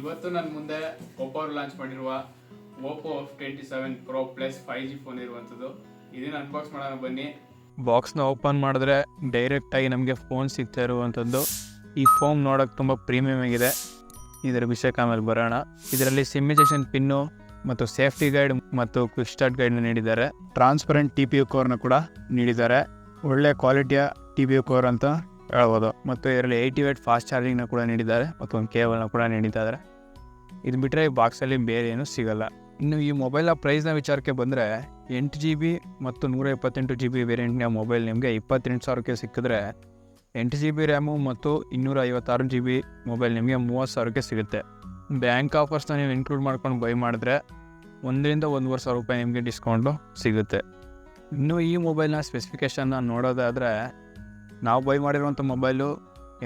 ಇವತ್ತು ನನ್ನ ಮುಂದೆ ಒಪ್ಪೋ ಅವರು ಲಾಂಚ್ ಮಾಡಿರುವ Oppo f27 Pro plus 5G phone ಇರುವಂಥದ್ದು. ಇದನ್ನು ಅನ್ಬಾಕ್ಸ್ ಮಾಡೋಣ ಬನ್ನಿ. ಬಾಕ್ಸ್ನ ಓಪನ್ ಮಾಡಿದ್ರೆ ಡೈರೆಕ್ಟಾಗಿ ನಮಗೆ ಫೋನ್ ಸಿಗ್ತಾ ಇರುವಂಥದ್ದು. ಈ ಫೋನ್ ನೋಡೋಕ್ಕೆ ತುಂಬ ಪ್ರೀಮಿಯಮ್ ಆಗಿದೆ. ಇದರ ವಿಷಯಕ್ಕೆ ಆಮೇಲೆ ಬರೋಣ. ಇದರಲ್ಲಿ ಸಿಮ್ಯುಲೇಷನ್ ಪಿನ್ನು ಮತ್ತು ಸೇಫ್ಟಿ ಗೈಡ್ ಮತ್ತು ಕ್ವಿಕ್ ಸ್ಟಾರ್ಟ್ ಗೈಡ್ನ ನೀಡಿದ್ದಾರೆ. ಟ್ರಾನ್ಸ್ಪರೆಂಟ್ TPU ಕೋರ್ನ ಕೂಡ ನೀಡಿದ್ದಾರೆ. ಒಳ್ಳೆ ಕ್ವಾಲಿಟಿಯ TPU ಕೋರ್ ಅಂತ ಹೇಳ್ಬೋದು. ಮತ್ತು ಇದರಲ್ಲಿ 80W ಫಾಸ್ಟ್ ಚಾರ್ಜಿಂಗ್ನ ಕೂಡ ನೀಡಿದ್ದಾರೆ ಮತ್ತು ಒಂದು ಕೇಬಲ್ನ ಕೂಡ ನೀಡಿದ್ದಾರೆ. ಇದು ಬಿಟ್ಟರೆ ಈ ಬಾಕ್ಸಲ್ಲಿ ಬೇರೆ ಏನೂ ಸಿಗಲ್ಲ. ಇನ್ನು ಈ ಮೊಬೈಲ್ನ ಪ್ರೈಸ್ನ ವಿಚಾರಕ್ಕೆ ಬಂದರೆ 8GB ಮತ್ತು 128GB ವೇರಿಯಂಟ್ನ ಮೊಬೈಲ್ ನಿಮಗೆ 28,000ಕ್ಕೆ ಸಿಕ್ಕಿದ್ರೆ 8GB ರ್ಯಾಮು ಮತ್ತು 256GB ಮೊಬೈಲ್ ನಿಮಗೆ 30,000ಕ್ಕೆ ಸಿಗುತ್ತೆ. ಬ್ಯಾಂಕ್ ಆಫರ್ಸ್ನ ನೀವು ಇನ್ಕ್ಲೂಡ್ ಮಾಡ್ಕೊಂಡು ಬೈ ಮಾಡಿದ್ರೆ 1,000-1,500 ರೂಪಾಯಿ ನಿಮಗೆ ಡಿಸ್ಕೌಂಟು ಸಿಗುತ್ತೆ. ಇನ್ನು ಈ ಮೊಬೈಲ್ನ ಸ್ಪೆಸಿಫಿಕೇಷನ್ನ ನೋಡೋದಾದರೆ ನಾವು ಬೈ ಮಾಡಿರುವಂಥ ಮೊಬೈಲು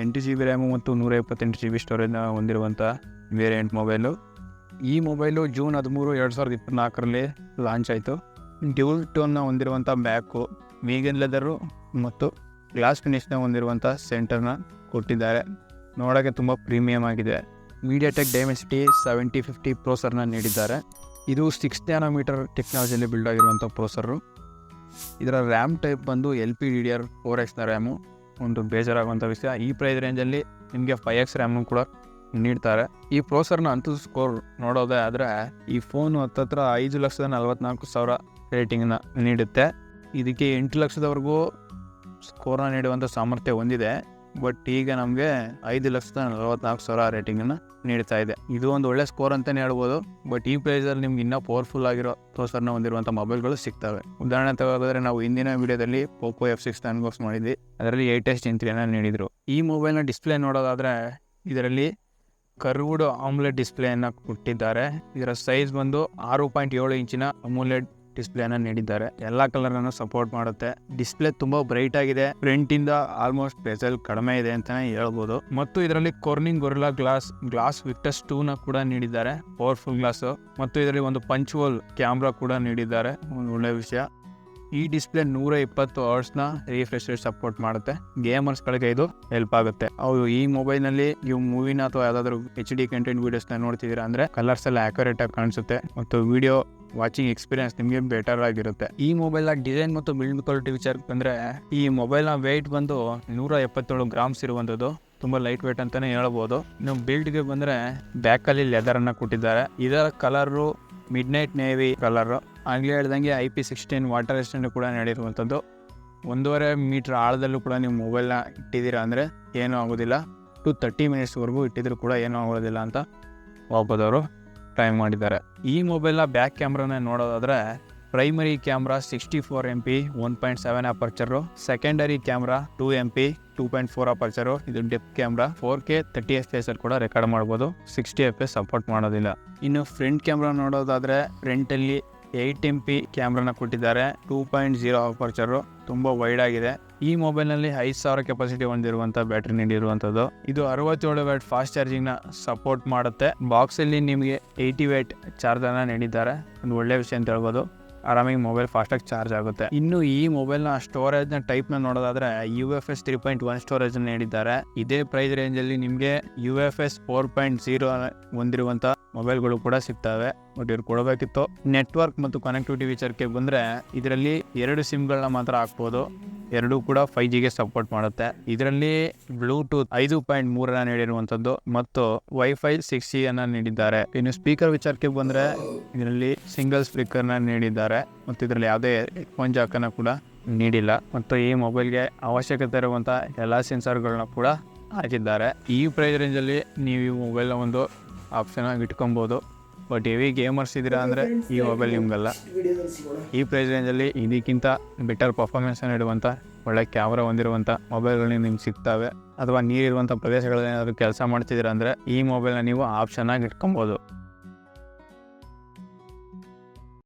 8GB ರ್ಯಾಮು ಮತ್ತು 128GB ಸ್ಟೋರೇಜ್ನ ಹೊಂದಿರುವಂಥ ವೇರಿಯಂಟ್ ಮೊಬೈಲು. ಈ ಮೊಬೈಲು ಜೂನ್ 13, 2024ರಲ್ಲಿ ಲಾಂಚ್ ಆಯಿತು. ಡ್ಯೂಲ್ ಟೋನ್ನ ಹೊಂದಿರುವಂಥ ಬ್ಯಾಕು, ವೀಗನ್ ಲೆದರು ಮತ್ತು ಗ್ಲಾಸ್ ಫಿನಿಷ್ನ ಹೊಂದಿರುವಂಥ ಸೆಂಟರ್ನ ಕೊಟ್ಟಿದ್ದಾರೆ. ನೋಡೋಕ್ಕೆ ತುಂಬ ಪ್ರೀಮಿಯಮ್ ಆಗಿದೆ. ಮೀಡಿಯಾಟೆಕ್ ಡೈಮೆನ್ಸಿಟಿ 7050 ಪ್ರೊಸೆಸರ್ನ ನೀಡಿದ್ದಾರೆ. ಇದು 6nm ಟೆಕ್ನಾಲಜಿಯಲ್ಲಿ ಬಿಲ್ಡ್ ಆಗಿರುವಂಥ ಪ್ರೊಸೆಸರು. ಇದರ ರ್ಯಾಮ್ ಟೈಪ್ ಬಂದು LPDDR4Xನ ರ್ಯಾಮು. ಒಂದು ಬೇಜಾರಾಗುವಂಥ ವಿಷಯ, ಈ ಪ್ರೈಸ್ ರೇಂಜಲ್ಲಿ ನಿಮಗೆ 5X ರ್ಯಾಮು ಕೂಡ ನೀಡ್ತಾರೆ. ಈ ಪ್ರೊಸೆಸರ್ನ ಅಂತೂ ಸ್ಕೋರ್ ನೋಡೋದೇ ಆದರೆ ಈ ಫೋನು ಹತ್ತತ್ರ 5,44,000 ರೇಟಿಂಗ್ನ ನೀಡುತ್ತೆ. ಇದಕ್ಕೆ 8 ಲಕ್ಷದವರೆಗೂ ಸ್ಕೋರ್ನ ನೀಡುವಂಥ ಸಾಮರ್ಥ್ಯ ಹೊಂದಿದೆ. ಬಟ್ ಈಗ ನಮಗೆ 5,44,000 ರೇಟಿಂಗನ್ನು ನೀಡ್ತಾ ಇದೆ. ಇದು ಒಂದು ಒಳ್ಳೆ ಸ್ಕೋರ್ ಅಂತಲೇ ಹೇಳ್ಬೋದು. ಬಟ್ ಈ ಪ್ರೈಸಲ್ಲಿ ನಿಮ್ಗೆ ಇನ್ನೂ ಪವರ್ಫುಲ್ ಆಗಿರೋ ಪ್ರೊಸೆಸರ್ನ ಹೊಂದಿರುವಂಥ ಮೊಬೈಲ್ಗಳು ಸಿಗ್ತವೆ. ಉದಾಹರಣೆ ತಗೋದ್ರೆ ನಾವು ಹಿಂದಿನ ವಿಡಿಯೋದಲ್ಲಿ Oppo F6 ಅನ್ಬಾಕ್ಸ್ ಮಾಡಿದ್ವಿ. ಅದರಲ್ಲಿ 8S Gen 3 ನೀಡಿದರು. ಈ ಮೊಬೈಲ್ನ ಡಿಸ್ಪ್ಲೇ ನೋಡೋದಾದರೆ ಇದರಲ್ಲಿ ಕರ್ವ್ಡ್ ಆಮ್ಲೆಡ್ ಡಿಸ್ಪ್ಲೇಯನ್ನು ಕೊಟ್ಟಿದ್ದಾರೆ. ಇದರ ಸೈಜ್ ಬಂದು 6.7 ಇಂಚಿನ ಅಮೋಲೆಡ್ ಡಿಸ್ಪ್ಲೇನ ನೀಡಿದ್ದಾರೆ. ಎಲ್ಲ ಕಲರನ್ನು ಸಪೋರ್ಟ್ ಮಾಡುತ್ತೆ. ಡಿಸ್ಪ್ಲೇ ತುಂಬ ಬ್ರೈಟ್ ಆಗಿದೆ. ಫ್ರಂಟಿಂದ ಆಲ್ಮೋಸ್ಟ್ ಬೆಜಲ್ ಕಡಿಮೆ ಇದೆ ಅಂತಲೇ ಹೇಳ್ಬೋದು. ಮತ್ತು ಇದರಲ್ಲಿ ಕಾರ್ನಿಂಗ್ ಗೊರಿಲ್ಲಾ ಗ್ಲಾಸ್ ವಿಕ್ಟಸ್ 2ನ ಕೂಡ ನೀಡಿದ್ದಾರೆ, ಪವರ್ಫುಲ್ ಗ್ಲಾಸು. ಮತ್ತು ಇದರಲ್ಲಿ ಒಂದು ಪಂಚ್ ಹೋಲ್ ಕ್ಯಾಮ್ರಾ ಕೂಡ ನೀಡಿದ್ದಾರೆ, ಒಂದು ಒಳ್ಳೆಯ ವಿಷಯ. ಈ display 120 Hz refresh rate support ಮಾಡುತ್ತೆ. ಗೇಮರ್ಸ್ಗಳಿಗೆ ಇದು ಹೆಲ್ಪ್ ಆಗುತ್ತೆ. ಅವರು ಈ ಮೊಬೈಲ್ನಲ್ಲಿ ನೀವು ಮೂವಿನ ಅಥವಾ ಯಾವುದಾದ್ರೂ HD ಕಂಟೆಂಟ್ ವೀಡಿಯೋಸ್ನ ನೋಡ್ತಿದ್ದೀರಾ ಅಂದರೆ ಕಲರ್ಸ್ ಎಲ್ಲ ಆಕ್ಯುರೇಟ್ ಆಗಿ ಕಾಣಿಸುತ್ತೆ ಮತ್ತು ವಿಡಿಯೋ ವಾಚಿಂಗ್ ಎಕ್ಸ್ಪೀರಿಯನ್ಸ್ ನಿಮಗೆ ಬೆಟರ್ ಆಗಿರುತ್ತೆ. ಈ ಮೊಬೈಲ್ನ ಡಿಸೈನ್ ಮತ್ತು ಬಿಲ್ಡ್ ಕ್ವಾಲಿಟಿ ವಿಚಾರಕ್ಕೆ ಬಂದರೆ ಈ ಮೊಬೈಲ್ನ ವೆಯ್ಟ್ ಬಂದು 177 ಗ್ರಾಮ್ಸ್ ಇರುವಂಥದ್ದು. ತುಂಬ ಲೈಟ್ ವೇಟ್ ಅಂತಲೇ ಹೇಳ್ಬೋದು. ಇನ್ನು ಬಿಲ್ಡ್ಗೆ ಬಂದರೆ ಬ್ಯಾಕಲ್ಲಿ ಲೆದರನ್ನು ಕೊಟ್ಟಿದ್ದಾರೆ. ಇದರ ಕಲರು ಮಿಡ್ನೈಟ್ ನೇವಿ ಕಲರು. ಆಗಲೇ ಹೇಳ್ದಂಗೆ IP16 ವಾಟರ್ ರೆಸಿಸ್ಟೆಂಟ್ ಕೂಡ ನೀಡಿರುವಂಥದ್ದು. 1.5 ಮೀಟರ್ ಆಳದಲ್ಲೂ ಕೂಡ ನೀವು ಮೊಬೈಲ್ನ ಇಟ್ಟಿದ್ದೀರಾ ಅಂದರೆ ಏನೂ ಆಗೋದಿಲ್ಲ. 30 ಮಿನಿಟ್ಸ್ವರೆಗೂ ಇಟ್ಟಿದ್ರು ಕೂಡ ಏನೂ ಆಗೋದಿಲ್ಲ ಅಂತ ಒಬ್ಬದವರು ಟ್ರೈ ಮಾಡಿದ್ದಾರೆ. ಈ ಮೊಬೈಲ್ನ ಬ್ಯಾಕ್ ಕ್ಯಾಮ್ರಾನ ನೋಡೋದಾದರೆ primary camera 64MP 1.7 aperture, secondary camera 2MP 2.4 aperture. ಇದು ಡೆಪ್ತ್ ಕ್ಯಾಮ್ರಾ 4K 30fps ಕೂಡ ರೆಕಾರ್ಡ್ ಮಾಡ್ಬೋದು. 60fps ಸಪೋರ್ಟ್ ಮಾಡೋದಿಲ್ಲ. ಇನ್ನು ಫ್ರಂಟ್ ಕ್ಯಾಮ್ರಾ ನೋಡೋದಾದರೆ ಫ್ರಂಟಲ್ಲಿ 8MP ಕ್ಯಾಮ್ರಾನ ಕೊಟ್ಟಿದ್ದಾರೆ, 2.0 ಅಪರ್ಚರು, ತುಂಬ ವೈಡ್ ಆಗಿದೆ. ಈ ಮೊಬೈಲ್ನಲ್ಲಿ 5,000 ಕೆಪಾಸಿಟಿ ಹೊಂದಿರುವಂಥ ಬ್ಯಾಟ್ರಿ ನೀಡಿರುವಂಥದ್ದು. ಇದು 67W ಫಾಸ್ಟ್ ಚಾರ್ಜಿಂಗ್ನ ಸಪೋರ್ಟ್ ಮಾಡುತ್ತೆ. ಬಾಕ್ಸಲ್ಲಿ ನಿಮಗೆ 80W ಚಾರ್ಜರ್ನ ನೀಡಿದ್ದಾರೆ, ಒಂದು ಒಳ್ಳೆಯ ವಿಷಯ ಅಂತ ಹೇಳ್ಬೋದು. ಆರಾಮಾಗಿ ಮೊಬೈಲ್ ಫಾಸ್ಟಾಗಿ ಚಾರ್ಜ್ ಆಗುತ್ತೆ. ಇನ್ನು ಈ ಮೊಬೈಲ್ನ ಸ್ಟೋರೇಜ್ನ ಟೈಪ್ನ ನೋಡೋದಾದರೆ UFS 3.1 ಸ್ಟೋರೇಜ್ನ ನೀಡಿದ್ದಾರೆ. ಇದೇ ಪ್ರೈಸ್ ರೇಂಜಲ್ಲಿ ನಿಮಗೆ UFS 4.0 ಹೊಂದಿರುವಂಥ ಮೊಬೈಲ್ಗಳು ಕೂಡ ಸಿಗ್ತವೆ. ಬಟ್ ಇವ್ರು ಕೊಡಬೇಕಿತ್ತು. ನೆಟ್ವರ್ಕ್ ಮತ್ತು ಕನೆಕ್ಟಿವಿಟಿ ವಿಚಾರಕ್ಕೆ ಬಂದರೆ ಇದರಲ್ಲಿ 2 ಸಿಮ್ಗಳನ್ನ ಮಾತ್ರ ಹಾಕ್ಬೋದು. ಎರಡೂ ಕೂಡ 5Gಗೆ ಸಪೋರ್ಟ್ ಮಾಡುತ್ತೆ. ಇದರಲ್ಲಿ ಬ್ಲೂಟೂತ್ 5.3 ನೀಡಿರುವಂಥದ್ದು ಮತ್ತು Wi-Fi 6E ನೀಡಿದ್ದಾರೆ. ಇನ್ನು ಸ್ಪೀಕರ್ ವಿಚಾರಕ್ಕೆ ಬಂದರೆ ಇದರಲ್ಲಿ ಸಿಂಗಲ್ ಸ್ಪೀಕರ್ನ ನೀಡಿದ್ದಾರೆ ಮತ್ತು ಇದರಲ್ಲಿ ಯಾವುದೇ ಹೆಡ್ಫೋನ್ ಜಾಕನ್ನು ಕೂಡ ನೀಡಿಲ್ಲ. ಮತ್ತು ಈ ಮೊಬೈಲ್ಗೆ ಅವಶ್ಯಕತೆ ಇರುವಂಥ ಎಲ್ಲ ಸೆನ್ಸರ್ಗಳನ್ನ ಕೂಡ ಹಾಕಿದ್ದಾರೆ. ಈ ಪ್ರೈಸ್ ರೇಂಜಲ್ಲಿ ನೀವು ಈ ಮೊಬೈಲ್ನ ಒಂದು ಆಪ್ಷನಾಗಿ ಇಟ್ಕೊಬೋದು. ಬಟ್ ಹೆವಿ ಗೇಮರ್ಸ್ ಇದ್ದೀರಾ ಅಂದರೆ ಈ ಮೊಬೈಲ್ ನಿಮಗಲ್ಲ. ಈ ಪ್ರೈಸ್ ರೇಂಜಲ್ಲಿ ಇದಕ್ಕಿಂತ ಬೆಟರ್ ಪರ್ಫಾರ್ಮೆನ್ಸ್ ನೀಡುವಂಥ ಒಳ್ಳೆ ಕ್ಯಾಮ್ರಾ ಹೊಂದಿರುವಂಥ ಮೊಬೈಲ್ಗಳು ನಿಮ್ಗೆ ಸಿಗ್ತವೆ. ಅಥವಾ ನೀರಿರುವಂಥ ಪ್ರದೇಶಗಳಲ್ಲಿ ಏನಾದರೂ ಕೆಲಸ ಮಾಡ್ತಿದ್ದೀರಾ ಅಂದರೆ ಈ ಮೊಬೈಲ್ನ ನೀವು ಆಪ್ಷನಾಗಿ ಇಟ್ಕೊಬೋದು.